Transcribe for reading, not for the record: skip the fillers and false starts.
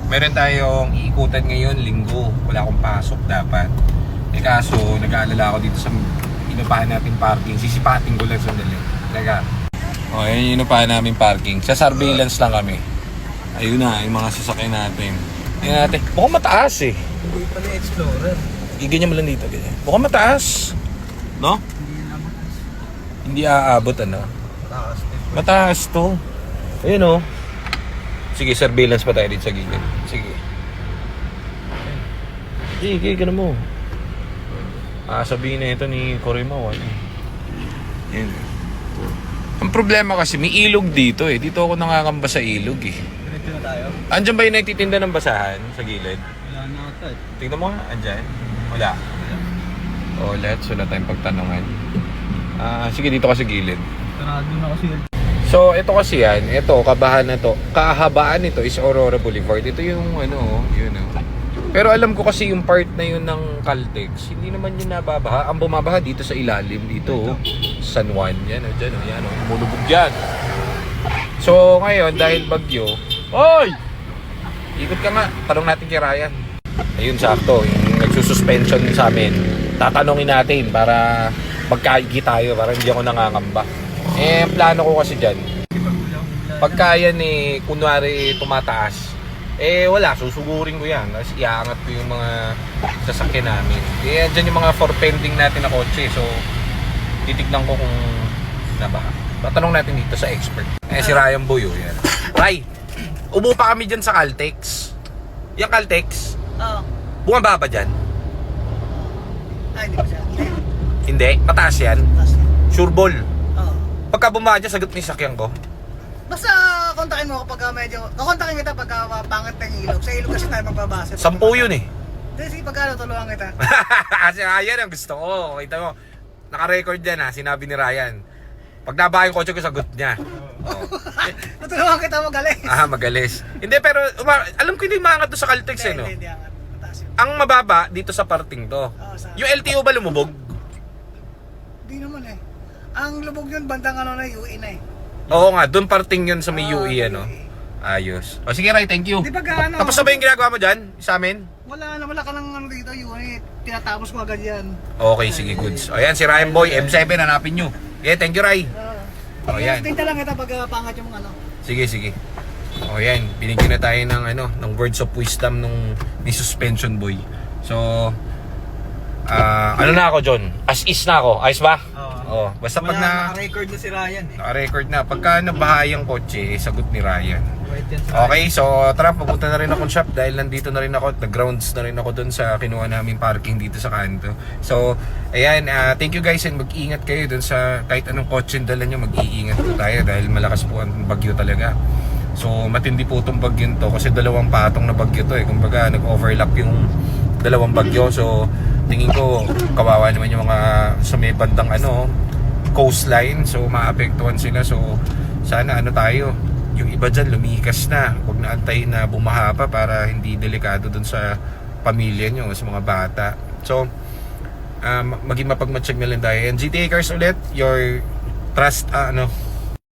Meron tayong iikutan ngayon, linggo. Wala akong pasok dapat. Eh kaso, nag-aalala ako dito sa inupahan natin parking. Sisipating ko lang sandali. Teka. O, yun yung inupahan namin parking. Sa surveillance lang kami. Ayun na, yung mga sasakyan natin. Ayun natin. Mukhang mataas eh. Hindi pala Explorer. Iganyan mo lang dito. Ganyan. Mukhang mataas. No? Hindi aabot ano. Takas din. Mataas to. Ayun o. Sige, surveillance pa tayo dito sa gilid. Sige. Sige, gano'n mo. Sabihin na ito ni Korimaw. Ayun. Ang problema kasi, may ilog dito eh. Dito ako nangangamba sa ilog eh. Ganito na tayo. Andyan ba yung nagtitinda ng basahan sa gilid? Wala na ata. Tingnan mo nga, andyan. Wala. O, let's wala tayong pagtanungan. Sige, dito ka sa gilid. Sarado na kasi yun. So, ito kasi yan. Ito, kabahan na to. Kahabaan nito is Aurora Boulevard. Ito yung ano, yun o. Pero alam ko kasi yung part na yun ng Caltex, hindi naman yun nababaha. Ang bumabaha dito sa ilalim, dito oh. San Juan. Yan o, dyan o, yan o. Mulubog yan. So, ngayon, dahil bagyo, oy! Ikot ka nga. Tanong natin kay Ryan. Ayun, sakto. Yung nagsususpension sa amin. Tatanungin natin para magkaigi tayo, para hindi ako nangangamba. Eh, ang plano ko kasi dyan, pagka yan eh, kunwari tumataas, eh wala, susugurin ko yan. Tapos iaangat ko yung mga sasakyan namin. Eh, dyan yung mga for pending natin na kotse. So, titignan ko kung nabaha. Tatanong natin dito sa expert. Eh, si Ryan Boyo, yan. Ray, ubo pa kami dyan sa Caltex. Yung Caltex, Oo. bumaba ba dyan? Ay, hindi ba siya? Hindi, mataas yan. Taas na. Sure ball. Oo. Pagka bumaba dyan, sagot ni sakyan ko. Basta kontakin mo kapag medyo... Kukontakin kita pagka pangit ng ilog. Sa ilog kasi tayo magbabase. 10 yun eh. Hindi, sige pagka tulungan kita. Kasi Ryan ang gusto ko. Kita mo, naka-record yan ha, sinabi ni Ryan. Pag nabaha yung kotse ko, sagot niya. Oh. Tutulungan kita magaling. Magalis. Hindi, pero alam ko hindi maangat doon sa Caltex eh, no? Hindi, angat. Mataas yun. Ang mababa, dito sa parting to. Oo, sa... Yung LTO ba lumubog? Hindi naman eh. Ang lubog yun, bandang ano na, UE na eh. Oo nga, doon parting yun sa may Oo, UE, ano? Ayos. O sige, Ray, thank you. Di ba ano? Tapos na ba yung ginagawa mo dyan? Sa amin? Wala ka ng ano dito, UE. Tinatapos ko agad yan. Okay, sige, goods. O yan, si Ryan Boy, M7, hanapin nyo. Yeah, thank you, Ray. Oo. yan. Tingnan lang kita pag pangat yung ano. Sige, sige. O yan, binigyan na tayo ng ano, ng words of wisdom nung ni Suspension Boy. So, ano na ako, John? As is na ako. Ayos ba? Oo. Basta pag na naka-record na si Ryan eh. naka-record na, pagka nabaha yung kotse, sagot ni Ryan. Wait yan si Okay, so tara, pupunta na rin akong shop dahil nandito na rin ako, nag-grounds na rin ako dun sa kinuha namin parking dito sa kanto. So, ayan, thank you guys and mag-iingat kayo dun sa kahit anong kotse dala nyo, mag-iingat po tayo dahil malakas po ang bagyo talaga. So, matindi po itong bagyo to kasi dalawang patong na bagyo to eh. Kumbaga, nag-overlap yung dalawang bagyo. So, tingin ko, kawawa naman yung mga sa may bandang ano, coastline. So, maapektuhan sila. So, sana ano tayo, yung iba dyan lumikas na. Huwag na antayin na bumaha pa para hindi delikado dun sa pamilya nyo, sa mga bata. So, maging mapagmatsyag na lang tayo. And GTA Cars ulit, your trust,